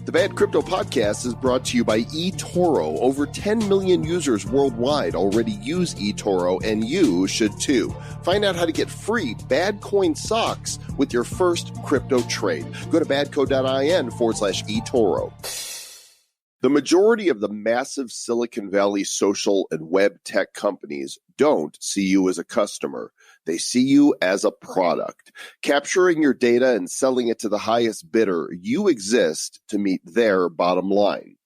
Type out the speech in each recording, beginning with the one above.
The Bad Crypto Podcast is brought to you by eToro. Over 10 million users worldwide already use eToro, and you should too. Find out how to get free Bad Coin socks with your first crypto trade. Go to badco.in/eToro. The majority of the massive Silicon Valley social and web tech companies don't see you as a customer. They see you as a product. Capturing your data and selling it to the highest bidder, you exist to meet their bottom line.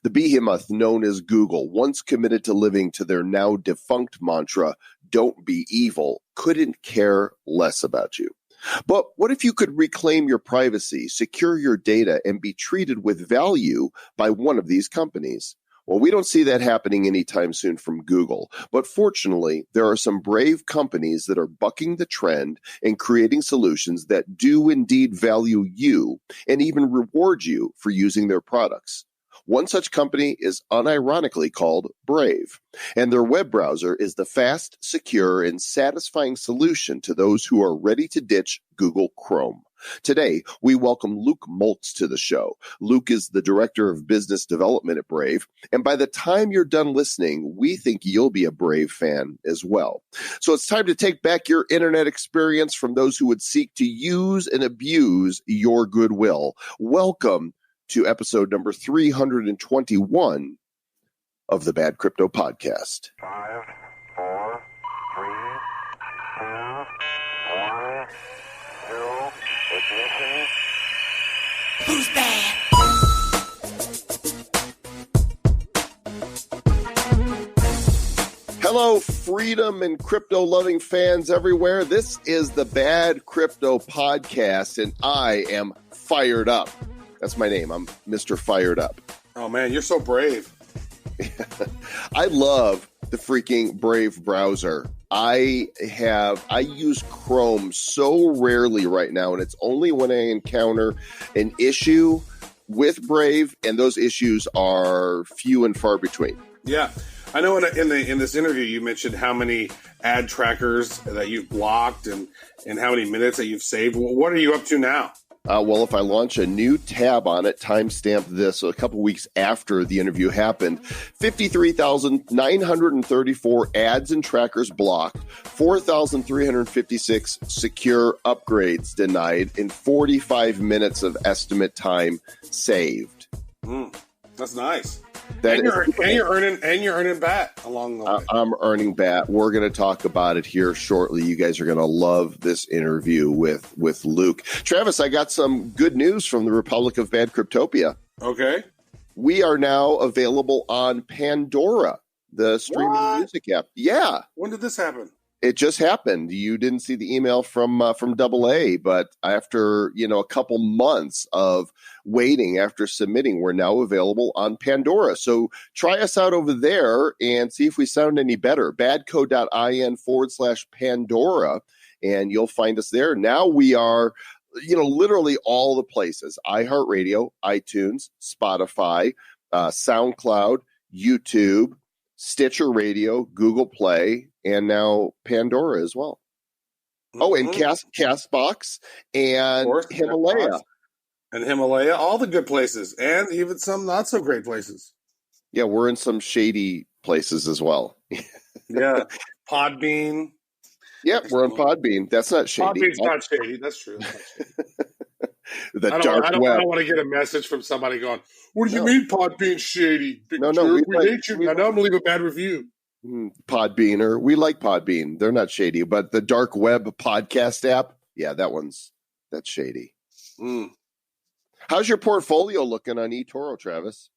The behemoth known as Google, once committed to living to their now-defunct mantra, "Don't be evil," couldn't care less about you. But what if you could reclaim your privacy, secure your data, and be treated with value by one of these companies? Well, we don't see that happening anytime soon from Google. But fortunately, there are some brave companies that are bucking the trend and creating solutions that do indeed value you and even reward you for using their products. One such company is unironically called Brave, and their web browser is the fast, secure, and satisfying solution to those who are ready to ditch Google Chrome. Today, we welcome Luke Mulks to the show. Luke is the Director of Business Development at Brave, and by the time you're done listening, we think you'll be a Brave fan as well. So it's time to take back your internet experience from those who would seek to use and abuse your goodwill. Welcome to episode number 321 of the Bad Crypto Podcast. 5, 4, 3, 2, 1, 0, ignition. Who's bad? Hello, freedom and crypto-loving fans everywhere. This is the Bad Crypto Podcast, and I am fired up. That's my name. I'm Mr. Fired Up. Oh, man, you're so brave. I love the freaking Brave browser. I use Chrome so rarely right now, and it's only when I encounter an issue with Brave, and those issues are few and far between. Yeah. I know in this interview you mentioned how many ad trackers that you've blocked and how many minutes that you've saved. Well, what are you up to now? Well, if I launch a new tab on it, timestamp this, so a couple weeks after the interview happened, 53,934 ads and trackers blocked, 4,356 secure upgrades denied, and 45 minutes of estimate time saved. That's nice. And you're earning BAT along the way. I'm earning BAT. We're going to talk about it here shortly. You guys are going to love this interview with Luke. Travis, I got some good news from the Republic of Bad Cryptopia. Okay. We are now available on Pandora, the streaming music app. Yeah. When did this happen? It just happened. You didn't see the email from AA, but after a couple months of waiting, after submitting, we're now available on Pandora. So try us out over there and see if we sound any better. badco.in/Pandora, and you'll find us there. Now we are, literally all the places: iHeartRadio, iTunes, Spotify, SoundCloud, YouTube, Stitcher Radio, Google Play, and now Pandora as well. Oh, and Castbox and Himalaya. And Himalaya, all the good places, and even some not so great places. Yeah, we're in some shady places as well. Yeah, Podbean. Yep, we're on Podbean. That's not shady. Podbean's not shady. That's true. The dark web. I don't want to get a message from somebody going, "What do you mean Podbean's shady?" No, we hate you. I know I'm going to leave a bad review. Podbeaner. We like Podbean. They're not shady, but the dark web podcast app, yeah, that's shady. How's your portfolio looking on eToro, Travis?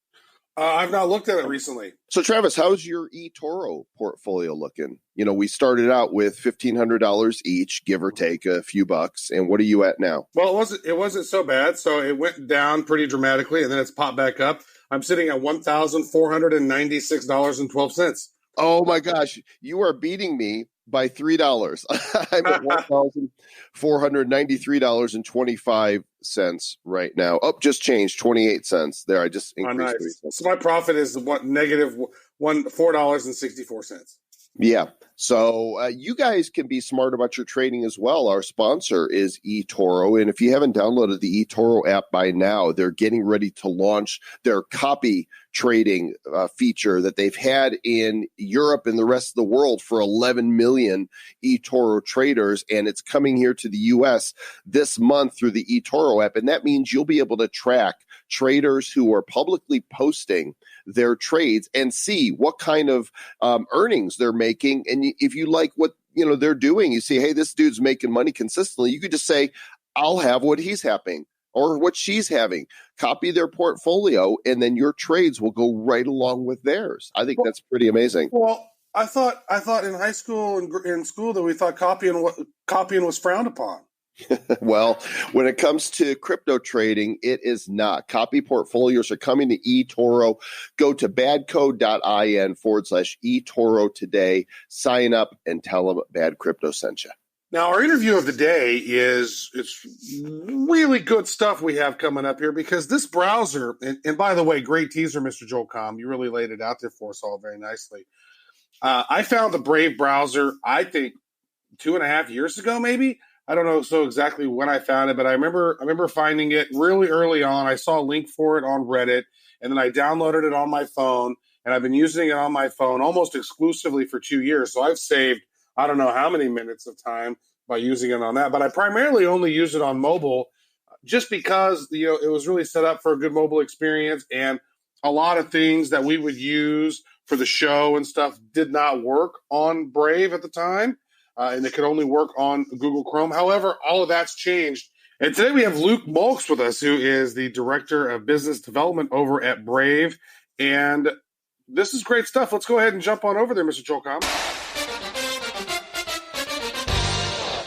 I've not looked at it recently. So, Travis, how's your eToro portfolio looking? We started out with $1,500 each, give or take a few bucks. And what are you at now? Well, it wasn't so bad. So it went down pretty dramatically, and then it's popped back up. I'm sitting at $1,496.12. Oh my gosh, you are beating me by $3. I'm at $1,493.25 right now. Oh, just changed 28 cents. There, I just increased 3 cents. So my profit is negative $4.64. Yeah. So you guys can be smart about your trading as well. Our sponsor is eToro. And if you haven't downloaded the eToro app by now, they're getting ready to launch their copy trading feature that they've had in Europe and the rest of the world for 11 million eToro traders. And it's coming here to the US this month through the eToro app. And that means you'll be able to track traders who are publicly posting their trades and see what kind of earnings they're making. And if you like what they're doing, you see, hey, this dude's making money consistently. You could just say, I'll have what he's having or what she's having. Copy their portfolio, and then your trades will go right along with theirs. I think that's pretty amazing. Well, I thought in high school and in school that we thought copying was frowned upon. Well, when it comes to crypto trading, it is not. Copy portfolios are coming to eToro. Go to badco.in/eToro today. Sign up and tell them Bad Crypto sent you. Now, our interview of the day it's really good stuff we have coming up here because this browser, and by the way, great teaser, Mr. Joel Comm. You really laid it out there for us all very nicely. I found the Brave browser, I think, 2.5 years ago, maybe. I don't know so exactly when I found it, but I remember finding it really early on. I saw a link for it on Reddit, and then I downloaded it on my phone, and I've been using it on my phone almost exclusively for 2 years. So I've saved I don't know how many minutes of time by using it on that, but I primarily only use it on mobile just because it was really set up for a good mobile experience, and a lot of things that we would use for the show and stuff did not work on Brave at the time. And it could only work on Google Chrome. However, all of that's changed. And today we have Luke Mulks with us, who is the Director of Business Development over at Brave. And this is great stuff. Let's go ahead and jump on over there, Mr. Joel Comm.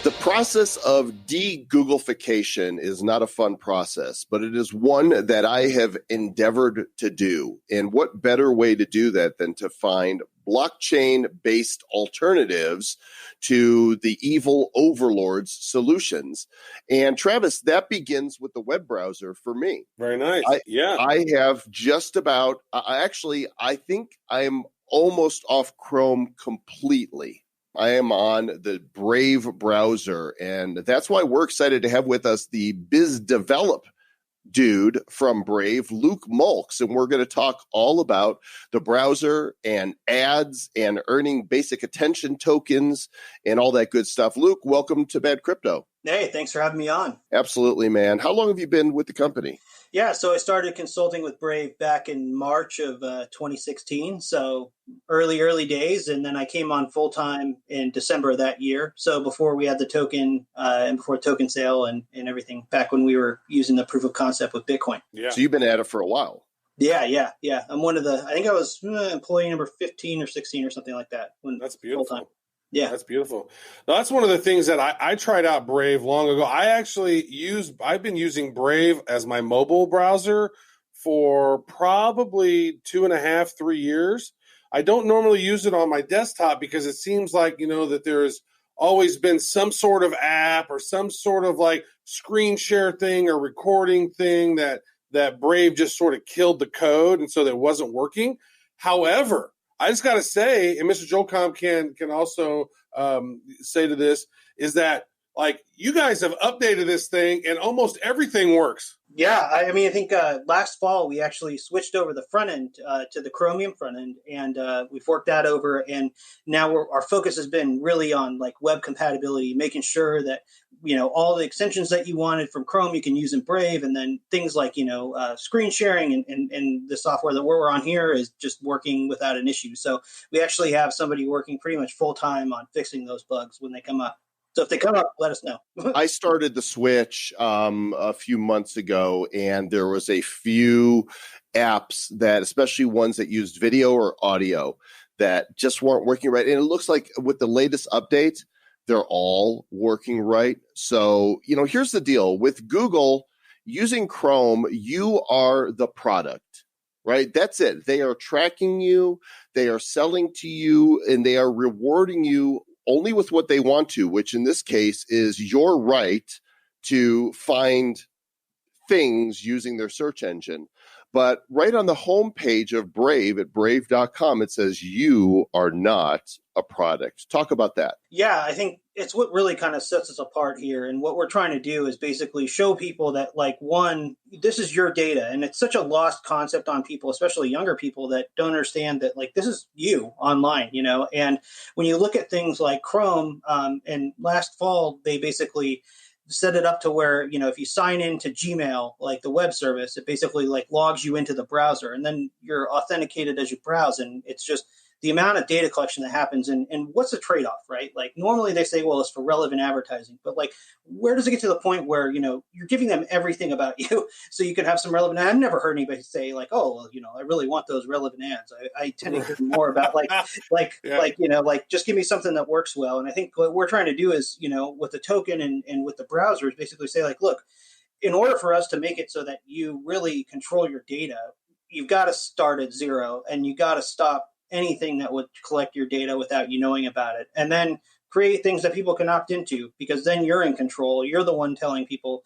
The process of de-Googlification is not a fun process, but it is one that I have endeavored to do. And what better way to do that than to find blockchain-based alternatives to the evil overlords solutions? And Travis, that begins with the web browser for me. Very nice. I have just about, I think I'm almost off Chrome completely. I am on the Brave browser, and that's why we're excited to have with us the biz develop dude from Brave, Luke Mulks, and we're going to talk all about the browser and ads and earning basic attention tokens and all that good stuff. Luke, welcome to Bad Crypto. Hey, thanks for having me on. Absolutely, man. How long have you been with the company? Yeah, so I started consulting with Brave back in March of 2016, so early days, and then I came on full-time in December of that year, so before we had the token and before token sale and everything, back when we were using the proof of concept with Bitcoin. Yeah. So you've been at it for a while. Yeah. I'm one of I think I was employee number 15 or 16 or something like that. That's beautiful. Full-time. Yeah, that's beautiful. Now, that's one of the things that I tried out Brave long ago. I've been using Brave as my mobile browser for probably 2.5, 3 years. I don't normally use it on my desktop because it seems like, that there's always been some sort of app or some sort of like screen share thing or recording thing that Brave just sort of killed the code, and so that it wasn't working. However, I just got to say, and Mr. Joel Comm can also say to this, is that like you guys have updated this thing and almost everything works. Yeah, I think last fall we actually switched over the front end to the Chromium front end, and we forked that over. And now our focus has been really on like web compatibility, making sure that all the extensions that you wanted from Chrome you can use in Brave, and then things like screen sharing and the software that we're on here is just working without an issue. So we actually have somebody working pretty much full time on fixing those bugs when they come up. So if they come up, let us know. I started the switch a few months ago, and there was a few apps that, especially ones that used video or audio, that just weren't working right. And it looks like with the latest update, they're all working right. So, here's the deal. With Google, using Chrome, you are the product, right? That's it. They are tracking you, they are selling to you, and they are rewarding you only with what they want to, which in this case is your right to find things using their search engine. But right on the homepage of Brave at brave.com, it says you are not a product. Talk about that. Yeah, I think it's what really kind of sets us apart here. And what we're trying to do is basically show people that, like, one, this is your data. And it's such a lost concept on people, especially younger people, that don't understand that, like, this is you online, you know. And when you look at things like Chrome, and last fall, they basically set it up to where, you know, if you sign into Gmail, like the web service, it basically like logs you into the browser, and then you're authenticated as you browse. And it's just the amount of data collection that happens, and what's the trade-off, right? Like normally they say, well, it's for relevant advertising, but like, where does it get to the point where, you know, you're giving them everything about you so you can have some relevant? I've never heard anybody say like, oh, well, you know, I really want those relevant ads. I tend to hear more about like, you know, like just give me something that works well. And I think what we're trying to do is, you know, with the token and with the browsers, basically say like, look, in order for us to make it so that you really control your data, you've got to start at zero, and you got to stop anything that would collect your data without you knowing about it, and then create things that people can opt into, because then you're in control. You're the one telling people,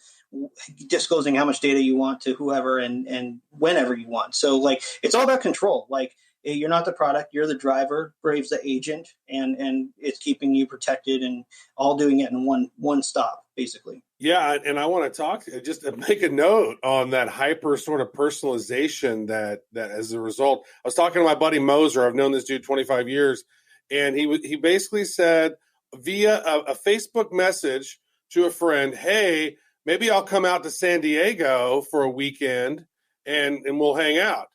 disclosing how much data you want to whoever and whenever you want. So like, it's all about control. Like, you're not the product, you're the driver. Brave's the agent, and it's keeping you protected, and all doing it in one stop, basically. Yeah, and I want to talk, just make a note on that hyper sort of personalization that as a result. I was talking to my buddy Moser. I've known this dude 25 years, and he basically said via a Facebook message to a friend, hey, maybe I'll come out to San Diego for a weekend and we'll hang out.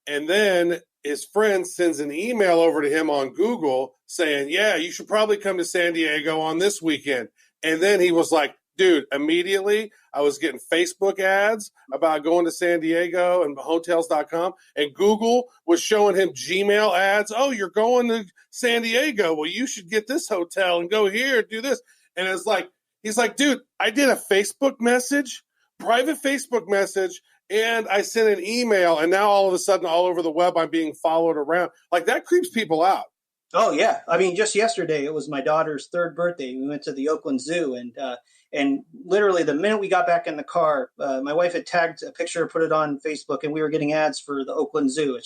And then his friend sends an email over to him on Google saying, yeah, you should probably come to San Diego on this weekend. And then he was like, dude, immediately I was getting Facebook ads about going to San Diego and hotels.com, and Google was showing him Gmail ads. Oh, you're going to San Diego. Well, you should get this hotel and go here, do this. And it's like, he's like, dude, I did a Facebook message, private Facebook message, and I sent an email, and now all of a sudden all over the web I'm being followed around. Like, that creeps people out. Oh, yeah. I mean, just yesterday, it was my daughter's third birthday. We went to the Oakland Zoo, and literally the minute we got back in the car, my wife had tagged a picture, put it on Facebook, and we were getting ads for the Oakland Zoo.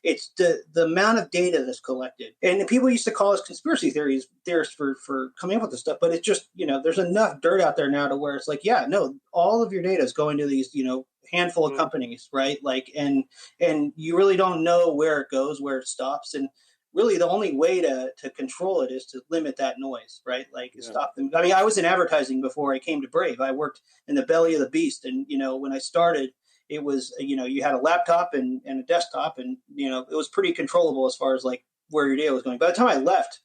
It's the amount of data that's collected. And people used to call us conspiracy theorists for coming up with this stuff, but it's just, you know, there's enough dirt out there now to where it's like, yeah, no, all of your data is going to these, you know, handful of companies, right? Like, and you really don't know where it goes, where it stops. And really the only way to control it is to limit that noise, right? Like, stop them. I mean, I was in advertising before I came to Brave. I worked in the belly of the beast. And, you know, when I started, it was, you know, you had a laptop and a desktop, and, you know, it was pretty controllable as far as like where your data was going. By the time I left,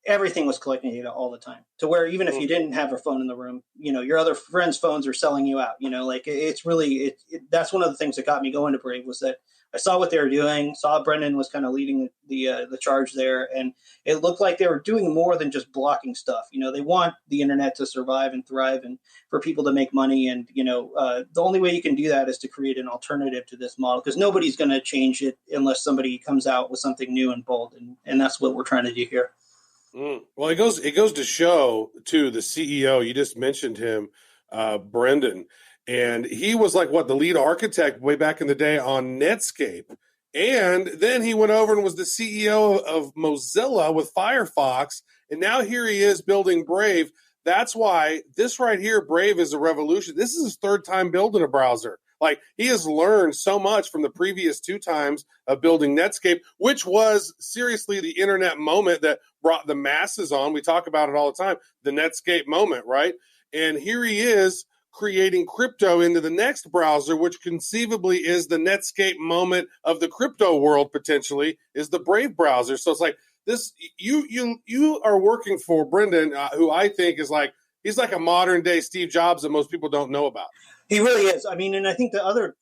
everything was collecting data all the time, to where even if you didn't have a phone in the room, you know, your other friends' phones are selling you out, you know, like it's really, that's one of the things that got me going to Brave, was that I saw what they were doing, saw Brendan was kind of leading the charge there. And it looked like they were doing more than just blocking stuff. You know, they want the internet to survive and thrive, and for people to make money. And, you know, the only way you can do that is to create an alternative to this model, because nobody's going to change it unless somebody comes out with something new and bold. And that's what we're trying to do here. Well, it goes to show, too, the CEO, you just mentioned him, Brendan, and he was like, the lead architect way back in the day on Netscape. And then he went over and was the CEO of Mozilla with Firefox. And now here he is building Brave. That's why this right here, Brave, is a revolution. This is his third time building a browser. Like, he has learned so much from the previous two times of building Netscape, which was seriously the internet moment that brought the masses on. We talk about it all the time, the Netscape moment, right? And here he is creating crypto into the next browser, which conceivably is the Netscape moment of the crypto world, potentially, is the Brave browser. So it's like this, you are working for Brendan, who I think is like, he's like a modern day Steve Jobs that most people don't know about. He really is. I mean, and I think the other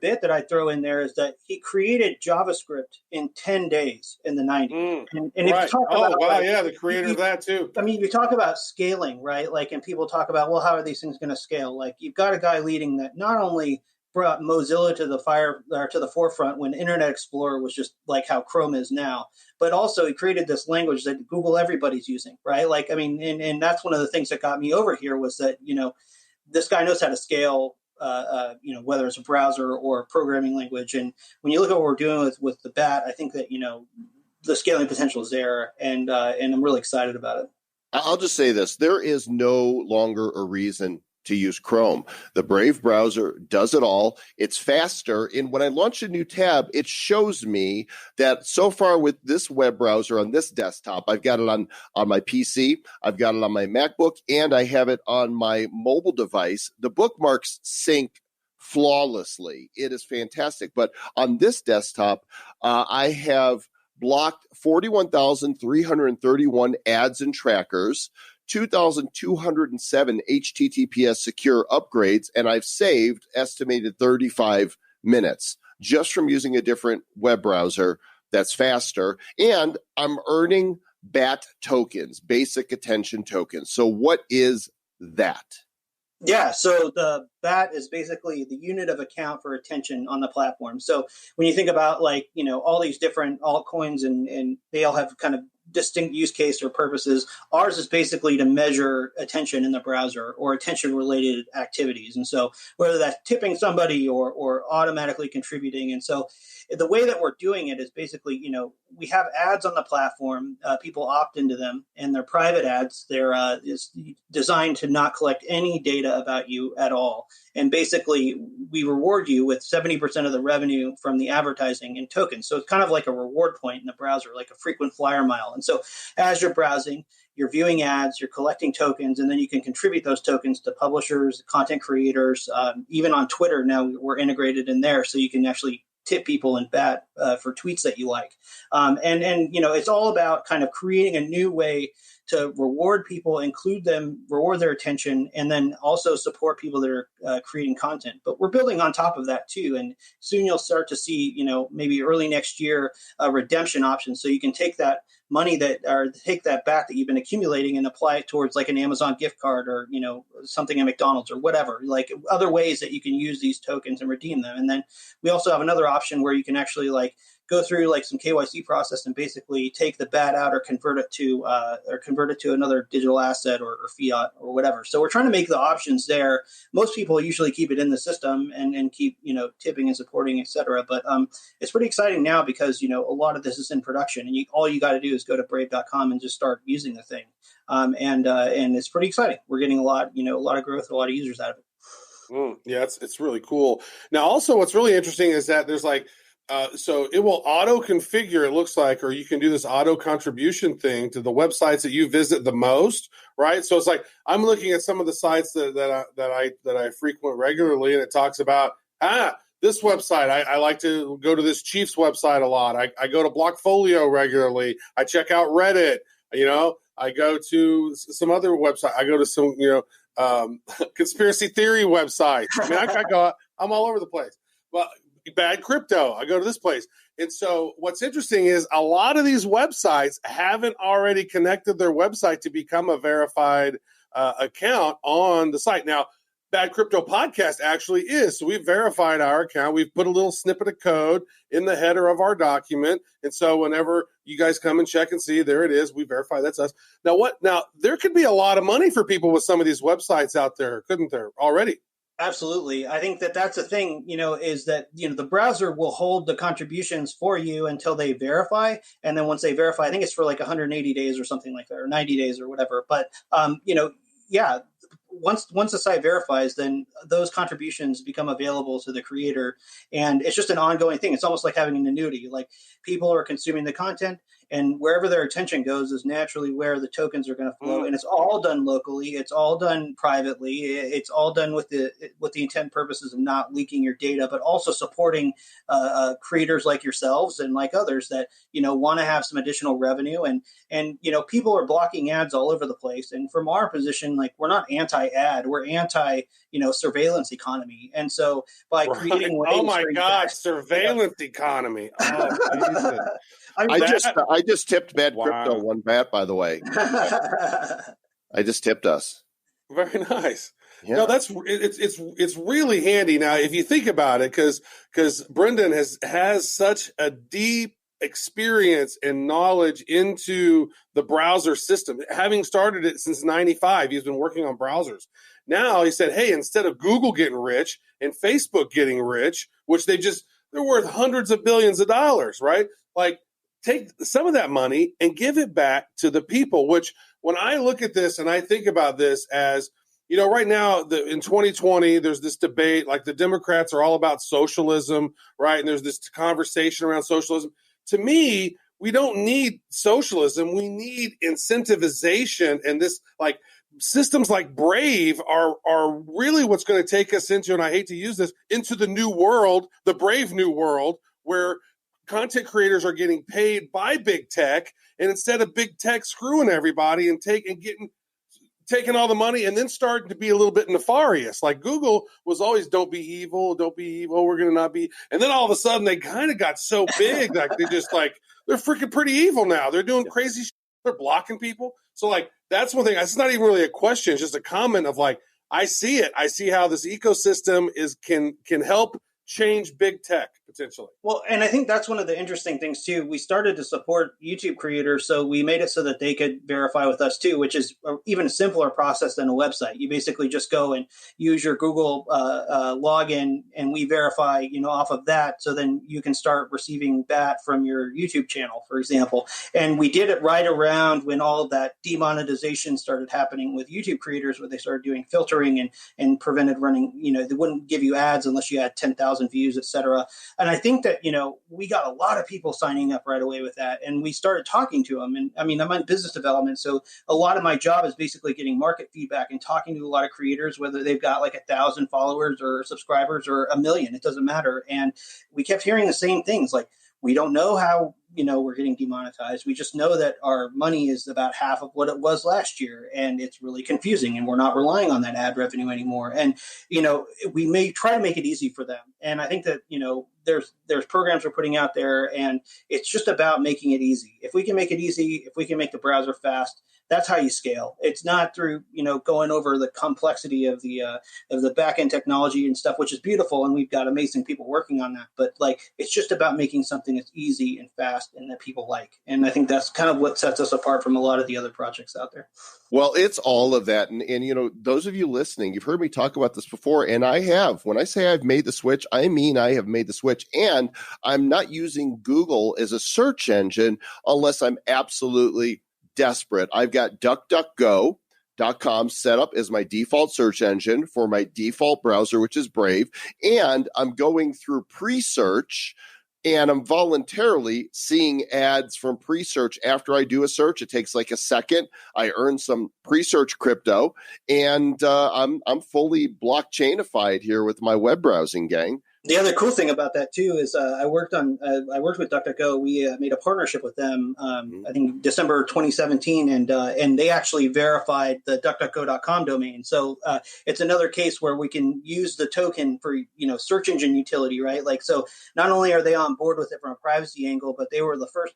bit that I throw in there is that he created JavaScript in 10 days in the 90s. And if you talk about, the creator of that too. I mean, you talk about scaling, right? Like, and people talk about, well, how are these things going to scale? Like, you've got a guy leading that not only brought Mozilla to the forefront when Internet Explorer was just like how Chrome is now, but also he created this language that Google everybody's using, right? Like, I mean, and that's one of the things that got me over here, was that, you know, this guy knows how to scale whether it's a browser or a programming language. And when you look at what we're doing with the BAT, I think that, the scaling potential is there, and I'm really excited about it. I'll just say this. There is no longer a reason to use Chrome. The Brave browser does it all. It's faster. And when I launch a new tab, it shows me that so far with this web browser on this desktop, I've got it on my PC, I've got it on my MacBook, and I have it on my mobile device. The bookmarks sync flawlessly. It is fantastic. But on this desktop, I have blocked 41,331 ads and trackers, 2,207 HTTPS secure upgrades, and I've saved estimated 35 minutes just from using a different web browser that's faster. And I'm earning BAT tokens, basic attention tokens. So what is that? Yeah, so the BAT is basically the unit of account for attention on the platform. So when you think about all these different altcoins and they all have kind of distinct use case or purposes, ours is basically to measure attention in the browser or attention related activities. And so whether that's tipping somebody or automatically contributing. And so the way that we're doing it is basically, we have ads on the platform, people opt into them, and they're private ads. They're is designed to not collect any data about you at all. And basically, we reward you with 70% of the revenue from the advertising in tokens. So it's kind of like a reward point in the browser, like a frequent flyer mile. And so as you're browsing, you're viewing ads, you're collecting tokens, and then you can contribute those tokens to publishers, content creators. Even on Twitter now, we're integrated in there, so you can actually tip people in BAT for tweets that you like. And it's all about kind of creating a new way to reward people, include them, reward their attention, and then also support people that are creating content. But we're building on top of that too. And soon you'll start to see, maybe early next year, a redemption option. So you can take that money take that BAT that you've been accumulating and apply it towards like an Amazon gift card or, something at McDonald's or whatever, like other ways that you can use these tokens and redeem them. And then we also have another option where you can actually go through some KYC process and basically take the BAT out or convert it to another digital asset or fiat or whatever. So we're trying to make the options there. Most people usually keep it in the system and keep, tipping and supporting, et cetera. But it's pretty exciting now because, a lot of this is in production and all you got to do is go to brave.com and just start using the thing. And it's pretty exciting. We're getting a lot of growth, a lot of users out of it. Yeah, it's really cool. Now, also what's really interesting is that there's so it will auto-configure, it looks like, or you can do this auto-contribution thing to the websites that you visit the most, right? So it's like I'm looking at some of the sites that I frequent regularly, and it talks about this website. I like to go to this Chiefs website a lot. I go to Blockfolio regularly. I check out Reddit. I go to some other website. I go to some conspiracy theory websites. I mean, I'm all over the place. Well, bad crypto, I go to this place. And so what's interesting is a lot of these websites haven't already connected their website to become a verified account on the site. Now, Bad Crypto Podcast actually is. So we've verified our account. We've put a little snippet of code in the header of our document. And so whenever you guys come and check and see, there it is. We verify that's us. Now, there could be a lot of money for people with some of these websites out there, couldn't there, already? Absolutely. I think that's the thing, is that, the browser will hold the contributions for you until they verify. And then once they verify, I think it's for 180 days or something like that, or 90 days or whatever. But, once the site verifies, then those contributions become available to the creator. And it's just an ongoing thing. It's almost like having an annuity. Like people are consuming the content, and wherever their attention goes is naturally where the tokens are going to flow. And it's all done locally. It's all done privately. It's all done with the intent purposes of not leaking your data, but also supporting creators like yourselves and like others that, want to have some additional revenue. And people are blocking ads all over the place. And from our position, we're not anti-ad, we're anti, surveillance economy. And so by creating ways, oh my God, surveillance economy. Oh, Jesus. I just tipped Bad Crypto one BAT, by the way. I just tipped us. Very nice. Yeah. No, it's really handy. Now, if you think about it, because Brendan has such a deep experience and knowledge into the browser system, having started it since '95. He's been working on browsers, now he said, hey, instead of Google getting rich and Facebook getting rich, which they're worth hundreds of billions of dollars, right? Like, take some of that money and give it back to the people, which when I look at this and I think about this as, right now in 2020, there's this debate, like the Democrats are all about socialism, right? And there's this conversation around socialism. To me, we don't need socialism. We need incentivization, and this like systems like Brave are really what's going to take us into, and I hate to use this, into the new world, the brave new world, where content creators are getting paid by big tech, and instead of big tech screwing everybody and taking all the money and then starting to be a little bit nefarious. Like Google was always, don't be evil, we're going to not be. And then all of a sudden they kind of got so big, like they're freaking pretty evil now. They're doing crazy shit. They're blocking people. So like, that's one thing. It's not even really a question. It's just a comment of like, I see it. I see how this ecosystem can help change big tech potentially. Well, and I think that's one of the interesting things too. We started to support YouTube creators, so we made it so that they could verify with us too, which is even a simpler process than a website. You basically just go and use your Google login, and we verify, off of that. So then you can start receiving that from your YouTube channel, for example. And we did it right around when all of that demonetization started happening with YouTube creators, where they started doing filtering and prevented running. They wouldn't give you ads unless you had 10,000 views, et cetera. And I think that, we got a lot of people signing up right away with that. And we started talking to them. And I mean, I'm in business development. So a lot of my job is basically getting market feedback and talking to a lot of creators, whether they've got like 1,000 followers or subscribers or 1 million, it doesn't matter. And we kept hearing the same things like, we don't know how, we're getting demonetized. We just know that our money is about half of what it was last year. And it's really confusing. And we're not relying on that ad revenue anymore. And, we may try to make it easy for them. And I think that, there's programs we're putting out there, and it's just about making it easy. If we can make it easy, if we can make the browser fast, that's how you scale. It's not through, going over the complexity of the back end technology and stuff, which is beautiful. And we've got amazing people working on that. But like, it's just about making something that's easy and fast and that people like. And I think that's kind of what sets us apart from a lot of the other projects out there. Well, it's all of that. And those of you listening, you've heard me talk about this before, and I have. When I say I've made the switch, I mean I have made the switch. And I'm not using Google as a search engine unless I'm absolutely desperate. I've got DuckDuckGo.com set up as my default search engine for my default browser, which is Brave. And I'm going through pre-search, and I'm voluntarily seeing ads from pre-search after I do a search. It takes like a second. I earn some pre-search crypto, and I'm fully blockchainified here with my web browsing, gang. The other cool thing about that too is I worked with DuckDuckGo. We made a partnership with them. I think December 2017, and they actually verified the DuckDuckGo.com domain. So it's another case where we can use the token for search engine utility, right? Like, so not only are they on board with it from a privacy angle, but they were the first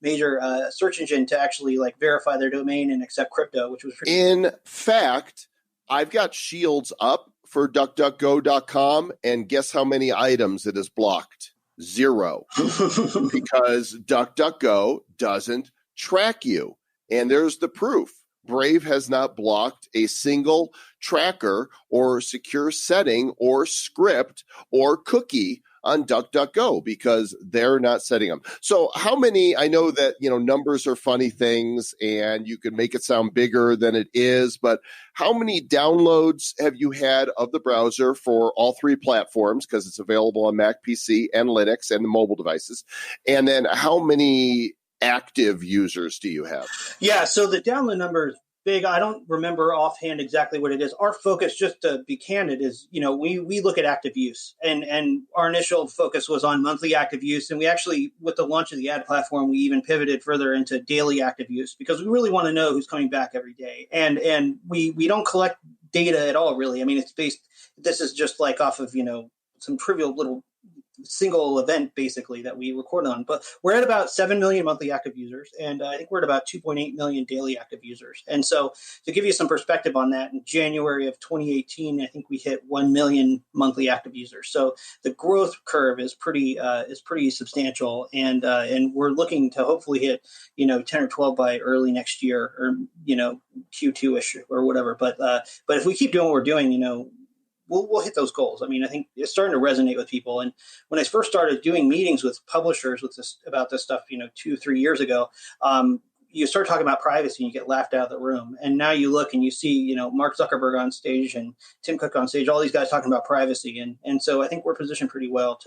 major search engine to actually like verify their domain and accept crypto, which was pretty. In fact, I've got shields up for DuckDuckGo.com, and guess how many items it has blocked? 0. Because DuckDuckGo doesn't track you. And there's the proof. Brave has not blocked a single tracker or secure setting or script or cookie on DuckDuckGo because they're not setting them. So how many, I know that, numbers are funny things and you can make it sound bigger than it is, but how many downloads have you had of the browser for all 3 platforms? Because it's available on Mac, PC, and Linux and the mobile devices. And then how many active users do you have? Yeah, so the download number is big. I don't remember offhand exactly what it is. Our focus, just to be candid, is, we look at active use, and our initial focus was on monthly active use. And we actually, with the launch of the ad platform, we even pivoted further into daily active use because we really want to know who's coming back every day. And we don't collect data at all, really. I mean, this is just like off of, some trivial little single event basically that we record on. But we're at about 7 million monthly active users, and I think we're at about 2.8 million daily active users. And so to give you some perspective on that, in January of 2018, I think we hit 1 million monthly active users. So the growth curve is pretty substantial, and we're looking to hopefully hit 10 or 12 by early next year, or Q2ish or whatever. But if we keep doing what we're doing, we'll hit those goals. I mean, I think it's starting to resonate with people. And when I first started doing meetings with publishers about this stuff, 2-3 years ago, you start talking about privacy and you get laughed out of the room. And now you look and you see, Mark Zuckerberg on stage and Tim Cook on stage, all these guys talking about privacy. And so I think we're positioned pretty well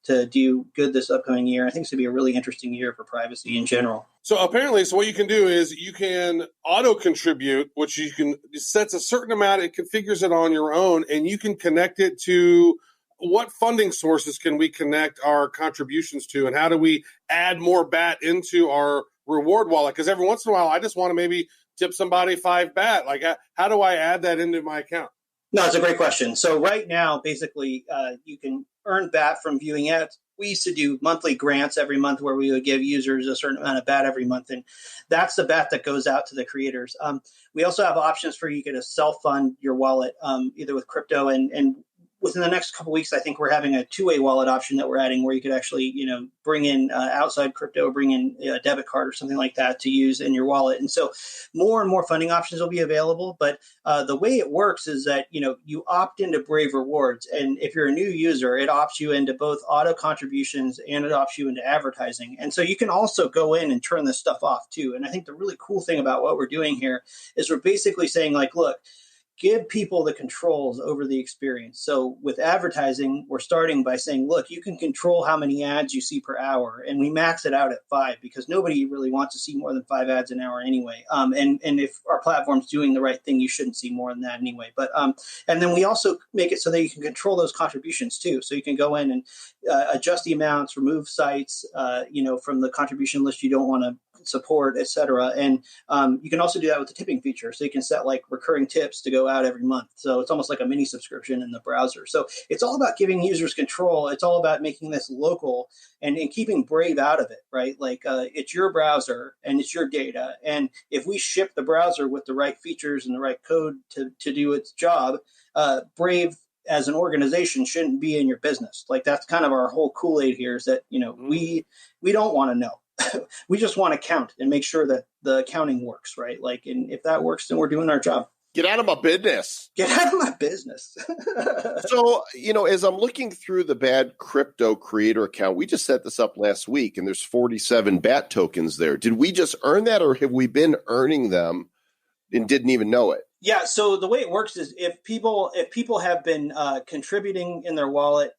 to do good this upcoming year. I think it's going to be a really interesting year for privacy in general. So apparently, what you can do is you can auto contribute, which you can sets a certain amount, it configures it on your own, and you can connect it to what funding sources can we connect our contributions to, and how do we add more BAT into our reward wallet? Because every once in a while, I just want to maybe tip somebody 5 BAT. Like, how do I add that into my account? No, it's a great question. So right now, basically, you can earn BAT from viewing ads. We used to do monthly grants every month where we would give users a certain amount of BAT every month, and that's the BAT that goes out to the creators. We also have options for you to self-fund your wallet, either with crypto and within the next couple of weeks, I think we're having a two-way wallet option that we're adding where you could actually, bring in outside crypto, bring in a debit card or something like that to use in your wallet. And so more and more funding options will be available. But the way it works is that, you opt into Brave Rewards. And if you're a new user, it opts you into both auto contributions and it opts you into advertising. And so you can also go in and turn this stuff off too. And I think the really cool thing about what we're doing here is we're basically saying, like, look, give people the controls over the experience. So with advertising, we're starting by saying, look, you can control how many ads you see per hour. And we max it out at 5 because nobody really wants to see more than 5 ads an hour anyway. And if our platform's doing the right thing, you shouldn't see more than that anyway. But and then we also make it so that you can control those contributions too. So you can go in and adjust the amounts, remove sites, from the contribution list you don't want to support, et cetera. And you can also do that with the tipping feature. So you can set like recurring tips to go out every month. So it's almost like a mini subscription in the browser. So it's all about giving users control. It's all about making this local and keeping Brave out of it, right? Like it's your browser and it's your data. And if we ship the browser with the right features and the right code to do its job, Brave as an organization shouldn't be in your business. Like that's kind of our whole Kool-Aid here is that, we don't want to know. We just want to count and make sure that the accounting works, right? Like, and if that works, then we're doing our job. Get out of my business. Get out of my business. So, as I'm looking through the Bad Crypto creator account, we just set this up last week and there's 47 BAT tokens there. Did we just earn that or have we been earning them and didn't even know it? Yeah. So the way it works is if people have been contributing in their wallet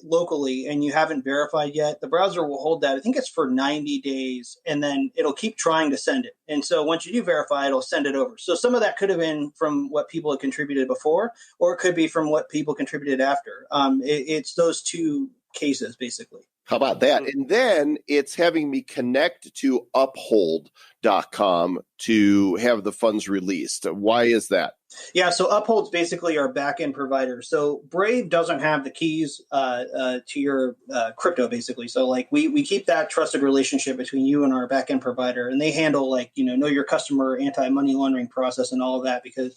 locally and you haven't verified yet, the browser will hold that. I think it's for 90 days and then it'll keep trying to send it. And so once you do verify, it'll send it over. So some of that could have been from what people had contributed before, or it could be from what people contributed after. It's those two cases, basically. How about that? And then it's having me connect to uphold.com to have the funds released. Why is that? Yeah, so Uphold's basically our backend provider. So Brave doesn't have the keys to your crypto, basically. So like we keep that trusted relationship between you and our backend provider, and they handle like, know your customer, anti-money laundering process and all of that because,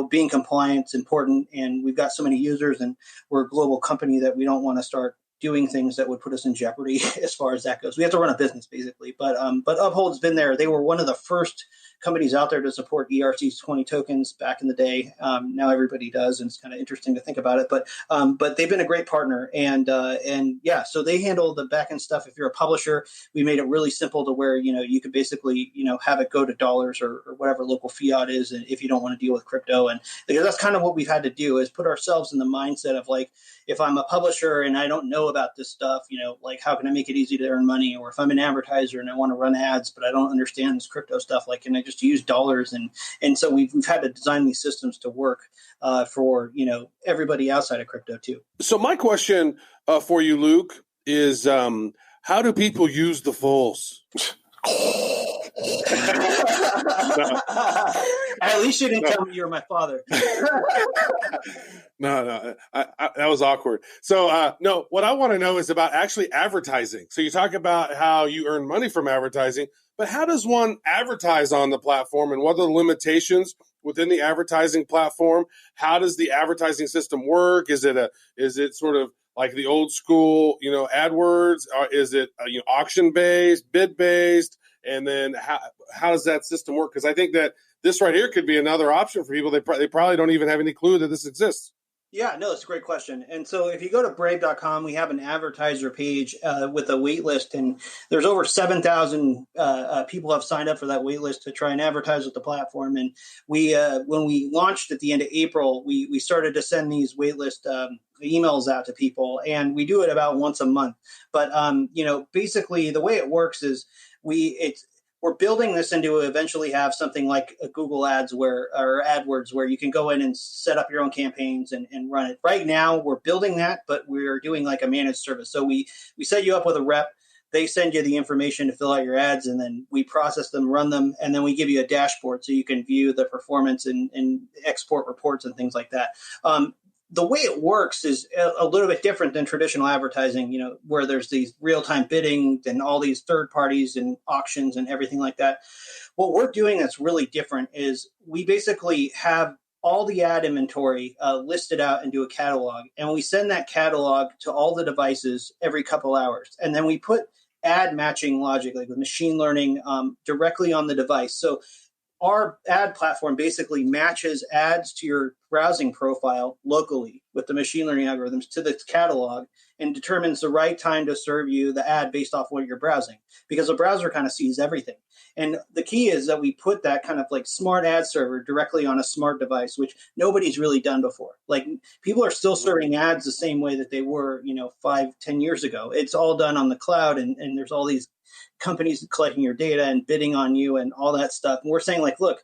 being compliant is important. And we've got so many users and we're a global company that we don't want to start doing things that would put us in jeopardy as far as that goes. We have to run a business basically, but Uphold's been there. They were one of the first companies out there to support ERC20 tokens back in the day. Now everybody does, and it's kind of interesting to think about it. But they've been a great partner, and yeah, so they handle the backend stuff. If you're a publisher, we made it really simple to where you could basically have it go to dollars or whatever local fiat is, and if you don't want to deal with crypto, and because that's kind of what we've had to do is put ourselves in the mindset of like, if I'm a publisher and I don't know about this stuff, like how can I make it easy to earn money? Or if I'm an advertiser and I want to run ads, but I don't understand this crypto stuff, like can I just use dollars? And so we've had to design these systems to work for everybody outside of crypto too. So my question for you, Luke, is how do people use the Fulls? At least you didn't tell me you were my father. No, that was awkward. So, no, what I want to know is about actually advertising. So you talk about how you earn money from advertising, but how does one advertise on the platform, and what are the limitations within the advertising platform? How does the advertising system work? Is it sort of like the old school, AdWords? Or is it auction based, bid based? And then how does that system work? Because I think that this right here could be another option for people. They probably don't even have any clue that this exists. Yeah, no, it's a great question. And so if you go to brave.com, we have an advertiser page with a wait list, and there's over 7,000 people have signed up for that wait list to try and advertise with the platform. And we, when we launched at the end of April, we started to send these wait list emails out to people, and we do it about once a month. But, basically the way it works is we're building this into eventually have something like a Google Ads or AdWords where you can go in and set up your own campaigns and run it. Right now, we're building that, but we're doing like a managed service. So we set you up with a rep. They send you the information to fill out your ads, and then we process them, run them, and then we give you a dashboard so you can view the performance and export reports and things like that. The way it works is a little bit different than traditional advertising, where there's these real-time bidding and all these third parties and auctions and everything like that. What we're doing that's really different is we basically have all the ad inventory listed out into a catalog, and we send that catalog to all the devices every couple hours. And then we put ad matching logic, like with machine learning, directly on the device. So our ad platform basically matches ads to your browsing profile locally with the machine learning algorithms to the catalog and determines the right time to serve you the ad based off what you're browsing, because the browser kind of sees everything. And the key is that we put that kind of like smart ad server directly on a smart device, which nobody's really done before. Like, people are still serving ads the same way that they were, 5-10 years ago. It's all done on the cloud, and there's all these companies collecting your data and bidding on you and all that stuff. And we're saying, like, look,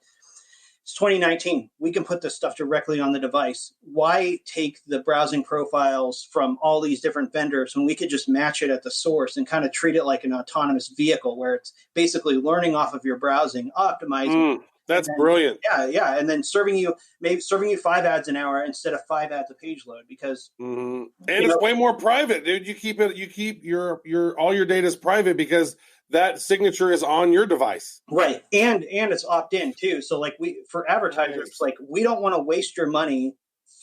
it's 2019. We can put this stuff directly on the device. Why take the browsing profiles from all these different vendors when we could just match it at the source and kind of treat it like an autonomous vehicle where it's basically learning off of your browsing, optimizing. That's brilliant. Yeah. And then serving you 5 ads an hour instead of 5 ads a page load, because and it's way more private, dude. You keep your all your data is private because that signature is on your device. Right. And it's opt-in too. So like for advertisers, like, we don't want to waste your money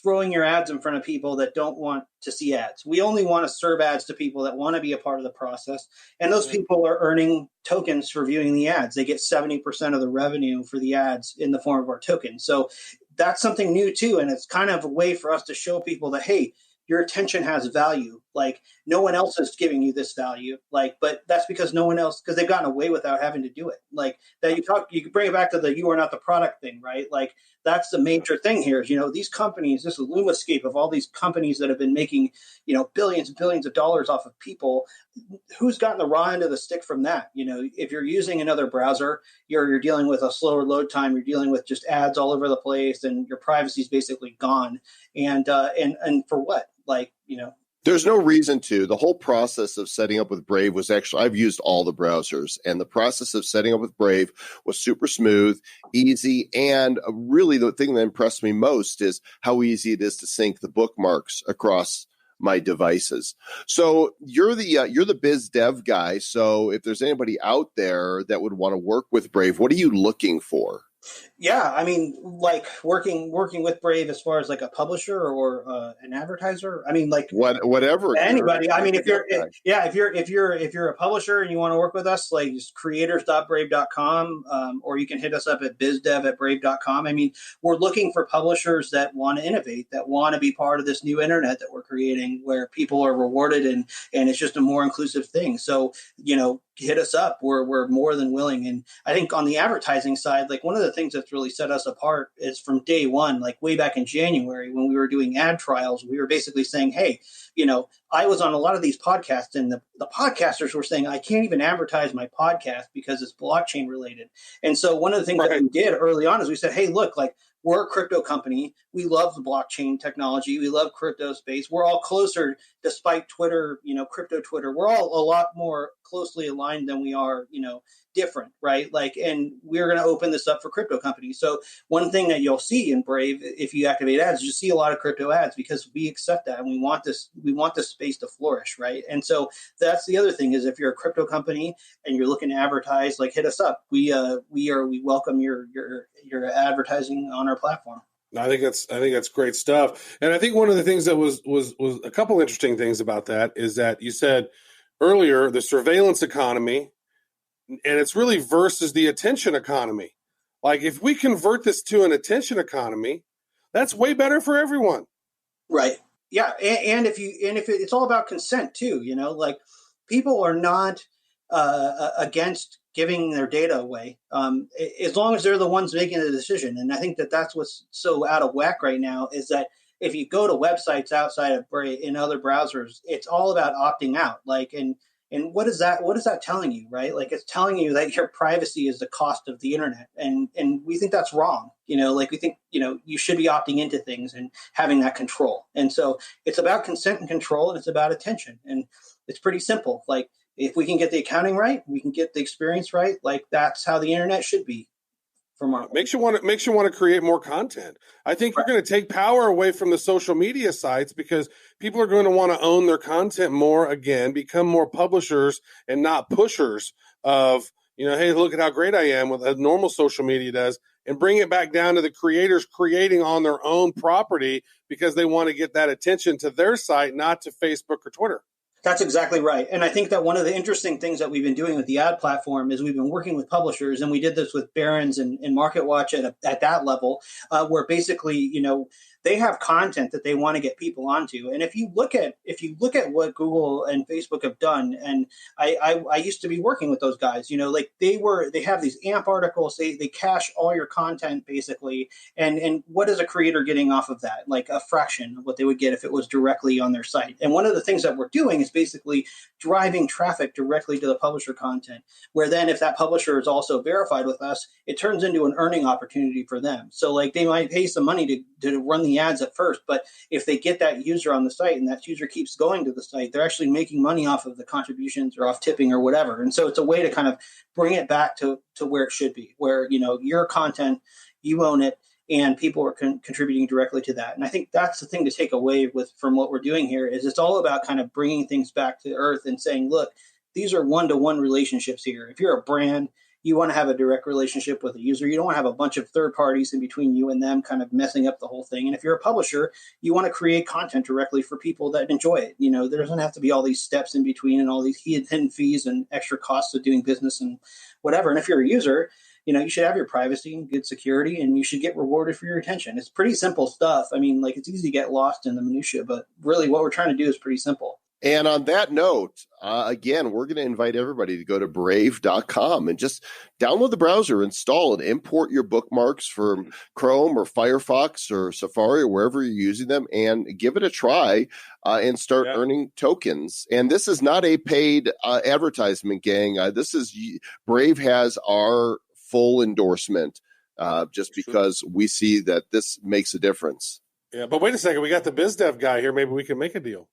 throwing your ads in front of people that don't want to see ads. We only want to serve ads to people that want to be a part of the process. And those people are earning tokens for viewing the ads. They get 70% of the revenue for the ads in the form of our token. So that's something new too. And it's kind of a way for us to show people that, hey, your attention has value. Like, no one else is giving you this value. Like, but that's because because they've gotten away without having to do it. Like, that you can bring it back to the you are not the product thing, right? Like, that's the major thing here is, these companies, this is Lumascape of all these companies that have been making, billions and billions of dollars off of people. Who's gotten the raw end of the stick from that? If you're using another browser, you're dealing with a slower load time. You're dealing with just ads all over the place, and your privacy is basically gone. And for what? There's no reason to. The whole process of setting up with Brave was actually, I've used all the browsers, and the process of setting up with Brave was super smooth, easy, and really the thing that impressed me most is how easy it is to sync the bookmarks across my devices. So you're the biz dev guy. So if there's anybody out there that would want to work with Brave, what are you looking for? Yeah, I mean, like working with Brave as far as like a publisher or an advertiser. I mean, like whatever. Anybody. I mean, if you're a publisher and you want to work with us, like just creators.brave.com, or you can hit us up at bizdev@brave.com. I mean, we're looking for publishers that want to innovate, that want to be part of this new internet that we're creating, where people are rewarded and it's just a more inclusive thing. So, hit us up. We're more than willing. And I think on the advertising side, like one of the things that's really set us apart is from day one, like way back in January when we were doing ad trials, we were basically saying, hey, I was on a lot of these podcasts, and the podcasters were saying, I can't even advertise my podcast because it's blockchain related. And so one of the things that we did early on is we said, hey, look, like, we're a crypto company. We love the blockchain technology. We love crypto space. We're all closer despite Twitter, crypto Twitter, we're all a lot more closely aligned than we are, different, right? Like, and we're going to open this up for crypto companies. So one thing that you'll see in Brave, if you activate ads, you see a lot of crypto ads because we accept that and we want this space to flourish, right? And so that's the other thing is if you're a crypto company and you're looking to advertise, like hit us up. We welcome your advertising on our platform. I think that's great stuff. And I think one of the things that was a couple interesting things about that is that you said earlier the surveillance economy, and it's really versus the attention economy. Like if we convert this to an attention economy, that's way better for everyone. Right. Yeah. And if it's all about consent too, like people are not against giving their data away, as long as they're the ones making the decision. And I think that that's what's so out of whack right now is that if you go to websites outside of Brave in other browsers, it's all about opting out. Like, and what is that telling you, right? Like it's telling you that your privacy is the cost of the internet. And we think that's wrong. Like we think, you should be opting into things and having that control. And so it's about consent and control, and it's about attention. And it's pretty simple. Like if we can get the accounting right, we can get the experience right. Like that's how the internet should be. Makes you want to create more content. I think you're going to take power away from the social media sites because people are going to want to own their content more again, become more publishers and not pushers of, hey, look at how great I am with a normal social media does, and bring it back down to the creators creating on their own property because they want to get that attention to their site, not to Facebook or Twitter. That's exactly right. And I think that one of the interesting things that we've been doing with the ad platform is we've been working with publishers, and we did this with Barron's and MarketWatch at that level, where basically, they have content that they want to get people onto. And if you look at what Google and Facebook have done, and I used to be working with those guys, like they have these AMP articles, they cache all your content basically. And what is a creator getting off of that? Like a fraction of what they would get if it was directly on their site. And one of the things that we're doing is basically driving traffic directly to the publisher content, where then if that publisher is also verified with us, it turns into an earning opportunity for them. So like they might pay some money to run the ads at first, but if they get that user on the site and that user keeps going to the site, they're actually making money off of the contributions or off tipping or whatever. And so it's a way to kind of bring it back to where it should be, where, your content, you own it, and people are contributing directly to that. And I think that's the thing to take away from what we're doing here is it's all about kind of bringing things back to earth and saying, look, these are one-to-one relationships here. If you're a brand, you want to have a direct relationship with a user. You don't want to have a bunch of third parties in between you and them kind of messing up the whole thing. And if you're a publisher, you want to create content directly for people that enjoy it. There doesn't have to be all these steps in between and all these hidden fees and extra costs of doing business and whatever. And if you're a user, you should have your privacy and good security, and you should get rewarded for your attention. It's pretty simple stuff. I mean, like it's easy to get lost in the minutia, but really what we're trying to do is pretty simple. And on that note, again, we're going to invite everybody to go to brave.com and just download the browser, install and import your bookmarks from Chrome or Firefox or Safari or wherever you're using them, and give it a try and start earning tokens. And this is not a paid advertisement, gang. Brave has our full endorsement just because we see that this makes a difference. Yeah, but wait a second. We got the BizDev guy here. Maybe we can make a deal.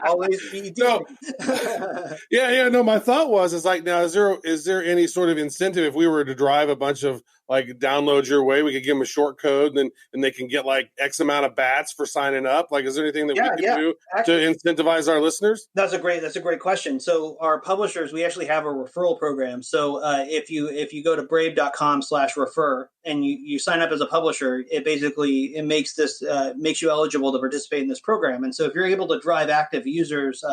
Always be deal. No. My thought was like, now is there any sort of incentive if we were to drive a bunch of like downloads your way? We could give them a short code, and they can get like X amount of bats for signing up. Like, is there anything that we can do to incentivize our listeners? That's a great question. So our publishers, we actually have a referral program. So if you go to brave.com/refer and you sign up as a publisher, it makes you eligible to participate in this program. And so if you're able to drive active users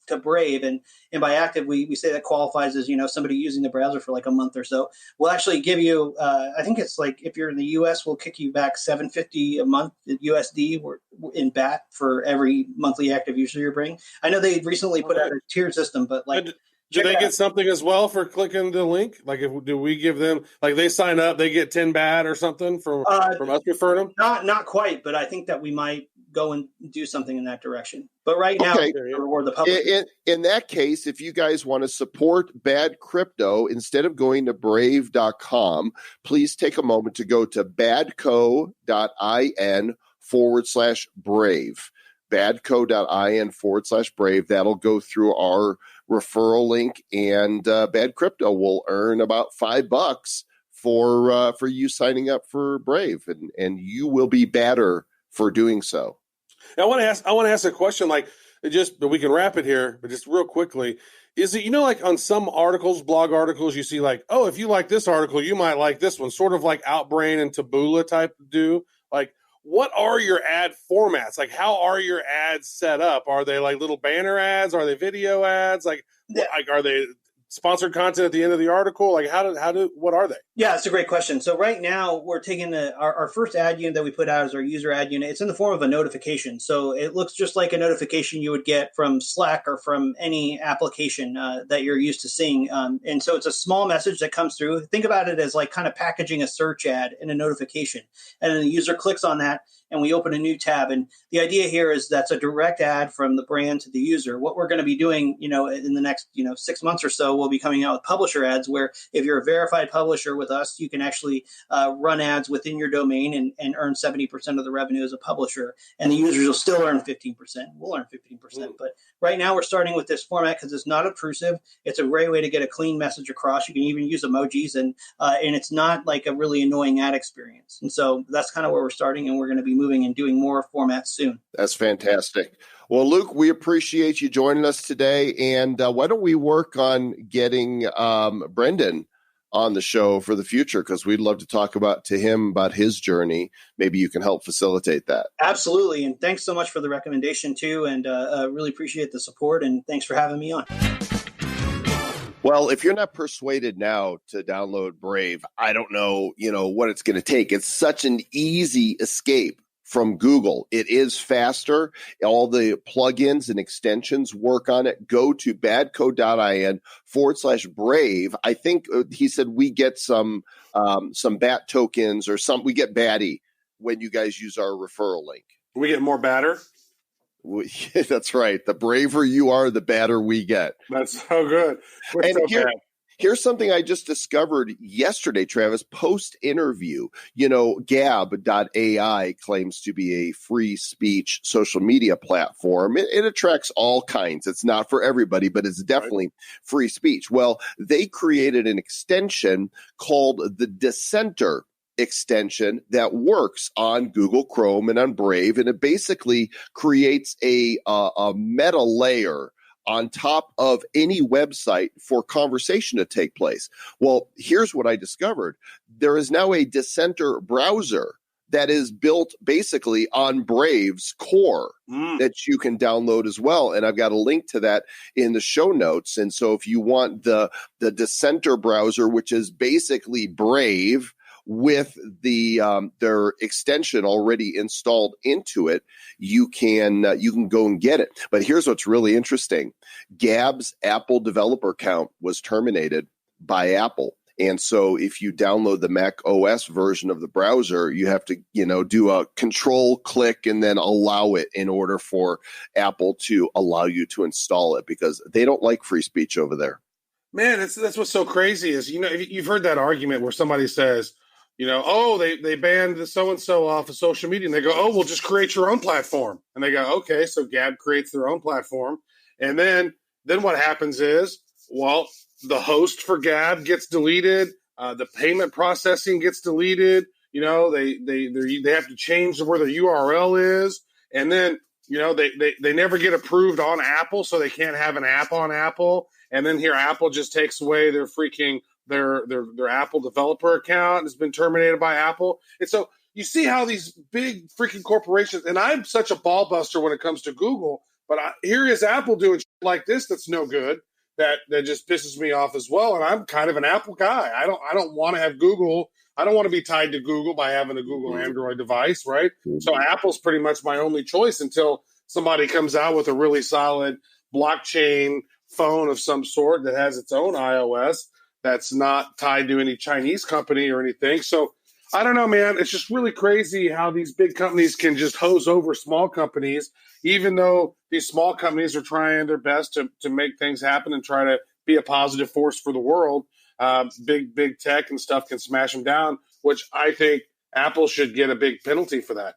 to Brave, and by active we say that qualifies as somebody using the browser for like a month or so, we'll actually give you I think it's like if you're in the US, we'll kick you back $7.50 a month USD in BAT for every monthly active user you bring. I know they recently put out a tier system, but like. Do they get something as well for clicking the link? Like, do we give them, like, they sign up, they get 10 BAT or something from us referring them? Not quite, but I think that we might go and do something in that direction. But right now, reward the public. In that case, if you guys want to support bad crypto, instead of going to brave.com, please take a moment to go to badco.in/brave. badco.in/Brave. That'll go through our referral link, and Bad Crypto will earn about $5 for you signing up for Brave, and you will be badder for doing so. I want to ask a question, like, but we can wrap it here, but just real quickly. Is it, like on some articles, blog articles, you see like, oh, if you like this article, you might like this one, sort of like Outbrain and Taboola type do. Like, what are your ad formats? Like, how are your ads set up? Are they like little banner ads? Are they video ads? Like are they sponsored content at the end of the article? Like, what are they? Yeah, that's a great question. So right now we're taking our first ad unit that we put out as our user ad unit. It's in the form of a notification. So it looks just like a notification you would get from Slack or from any application that you're used to seeing. And so it's a small message that comes through. Think about it as like kind of packaging a search ad in a notification. And then the user clicks on that and we open a new tab. And the idea here is that's a direct ad from the brand to the user. What we're going to be doing, in the next, 6 months or so, we'll be coming out with publisher ads where if you're a verified publisher with us, you can actually run ads within your domain and earn 70% of the revenue as a publisher. And the users will still earn 15%. We'll earn 15%. But right now we're starting with this format because it's not obtrusive. It's a great way to get a clean message across. You can even use emojis and it's not like a really annoying ad experience. And so that's kind of where we're starting, and we're going to be moving and doing more formats soon. That's fantastic. Well, Luke, we appreciate you joining us today. And why don't we work on getting Brendan on the show for the future, because we'd love to talk to him about his journey. Maybe you can help facilitate that. Absolutely. And thanks so much for the recommendation too. And really appreciate the support, and thanks for having me on. Well, if you're not persuaded now to download Brave, I don't know, what it's going to take. It's such an easy escape from Google. It is faster. All the plugins and extensions work on it. Go to badco.in/Brave. I think he said we get some BAT tokens or we get batty when you guys use our referral link. We get more batter? That's right. The braver you are, the badder we get. That's so good. Here's something I just discovered yesterday, Travis, post-interview. Gab.ai claims to be a free speech social media platform. It attracts all kinds. It's not for everybody, but it's definitely free speech. Well, they created an extension called the Dissenter extension that works on Google Chrome and on Brave, and it basically creates a meta layer on top of any website for conversation to take place. Well, here's what I discovered. There is now a Dissenter browser that is built basically on Brave's core that you can download as well. And I've got a link to that in the show notes. And so if you want the Dissenter browser, which is basically Brave with their extension already installed into it, you can go and get it. But here's what's really interesting. Gab's Apple developer account was terminated by Apple. And so if you download the Mac OS version of the browser, you have to, do a control click and then allow it in order for Apple to allow you to install it, because they don't like free speech over there. Man, that's what's so crazy is, you've heard that argument where somebody says, they banned the so-and-so off of social media. And they go, well, just create your own platform. And they go, okay, so Gab creates their own platform. And then what happens is, well, the host for Gab gets deleted. The payment processing gets deleted. They have to change where their URL is. And then, they never get approved on Apple, so they can't have an app on Apple. And then here Apple just takes away their freaking their Apple developer account has been terminated by Apple. And so you see how these big freaking corporations, and I'm such a ball buster when it comes to Google, but here is Apple doing shit like this that's no good, that just pisses me off as well. And I'm kind of an Apple guy. I don't want to have Google. I don't want to be tied to Google by having a Google Android device, right? So Apple's pretty much my only choice until somebody comes out with a really solid blockchain phone of some sort that has its own iOS that's not tied to any Chinese company or anything. So I don't know, man. It's just really crazy how these big companies can just hose over small companies, even though these small companies are trying their best to make things happen and try to be a positive force for the world. Big tech and stuff can smash them down, which I think Apple should get a big penalty for that.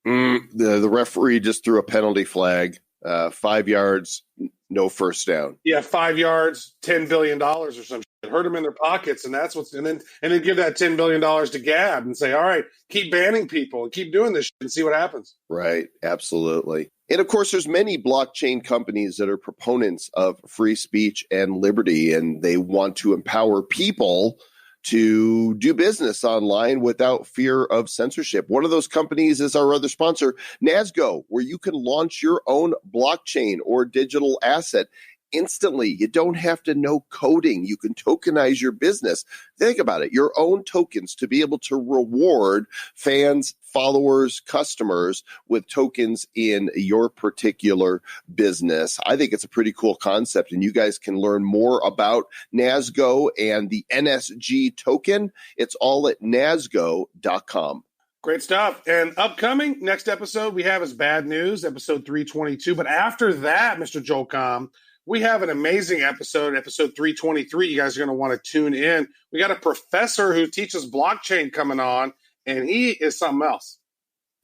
The referee just threw a penalty flag, 5 yards, no first down. Yeah, 5 yards, $10 billion or some shit. Hurt them in their pockets, and that's what's and then give that $10 billion to Gab and say, all right, keep banning people and keep doing this shit and see what happens. Right, absolutely. And of course, there's many blockchain companies that are proponents of free speech and liberty, and they want to empower people to do business online without fear of censorship. One of those companies is our other sponsor, Nasgo, where you can launch your own blockchain or digital asset instantly. You don't have to know coding. You can tokenize your business. Think about it, your own tokens to be able to reward fans, followers, customers with tokens in your particular business. I think it's a pretty cool concept, and you guys can learn more about Nasgo and the NSG token. It's all at nasgo.com. Great stuff. And upcoming next episode we have is Bad News, episode 322. But after that, Mr. Joel Comm, we have an amazing episode 323. You guys are going to want to tune in. We got a professor who teaches blockchain coming on, and he is something else.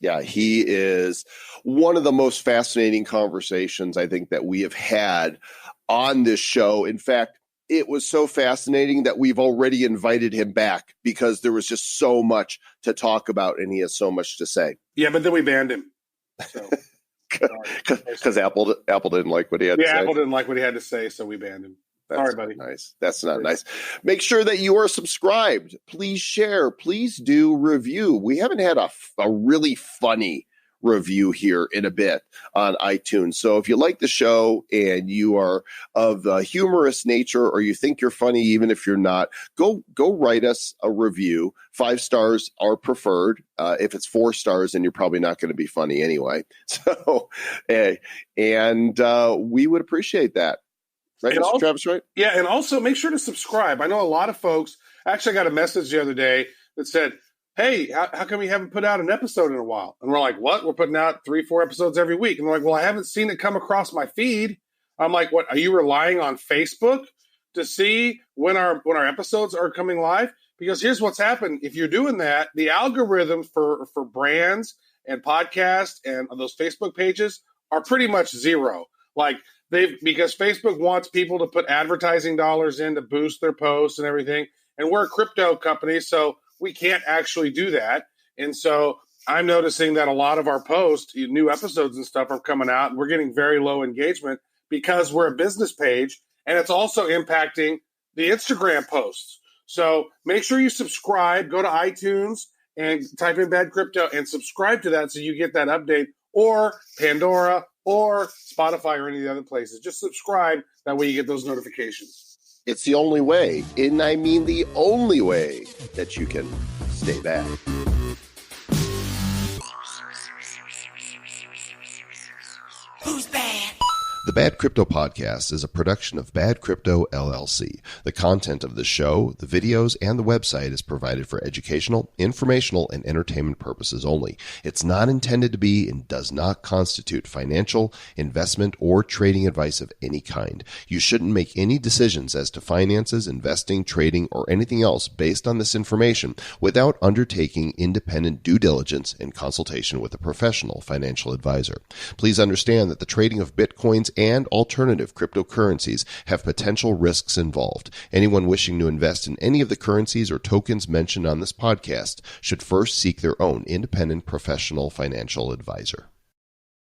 Yeah, he is one of the most fascinating conversations I think that we have had on this show. In fact, it was so fascinating that we've already invited him back because there was just so much to talk about, and he has so much to say. Yeah, but then we banned him. So. Because Apple didn't like what he had to say. Yeah, Apple didn't like what he had to say, so we banned him. Sorry, buddy. Nice. That's not nice. Make sure that you are subscribed. Please share. Please do review. We haven't had a really funny review here in a bit on iTunes. So if you like the show and you are of a humorous nature, or you think you're funny, even if you're not, go write us a review. 5 stars are preferred. If it's 4 stars, then you're probably not going to be funny anyway. So, and we would appreciate that. Right, Mr. Also, Travis, right? Yeah, and also make sure to subscribe. I know a lot of folks, actually I got a message the other day that said, hey, how come you haven't put out an episode in a while? And we're like, what? We're putting out 3-4 episodes every week. And they're like, well, I haven't seen it come across my feed. I'm like, what? Are you relying on Facebook to see when our episodes are coming live? Because here's what's happened. If you're doing that, the algorithm for brands and podcasts and those Facebook pages are pretty much zero. Like, because Facebook wants people to put advertising dollars in to boost their posts and everything. And we're a crypto company, so we can't actually do that. And so I'm noticing that a lot of our posts, new episodes and stuff are coming out, and we're getting very low engagement because we're a business page, and it's also impacting the Instagram posts. So make sure you subscribe, go to iTunes and type in Bad Crypto and subscribe to that so you get that update, or Pandora or Spotify or any of the other places. Just subscribe. That way you get those notifications. It's the only way, and I mean the only way, that you can stay back. Who's bad? The Bad Crypto Podcast is a production of Bad Crypto LLC. The content of the show, the videos, and the website is provided for educational, informational, and entertainment purposes only. It's not intended to be and does not constitute financial, investment, or trading advice of any kind. You shouldn't make any decisions as to finances, investing, trading, or anything else based on this information without undertaking independent due diligence and consultation with a professional financial advisor. Please understand that the trading of Bitcoins and alternative cryptocurrencies have potential risks involved. Anyone wishing to invest in any of the currencies or tokens mentioned on this podcast should first seek their own independent professional financial advisor.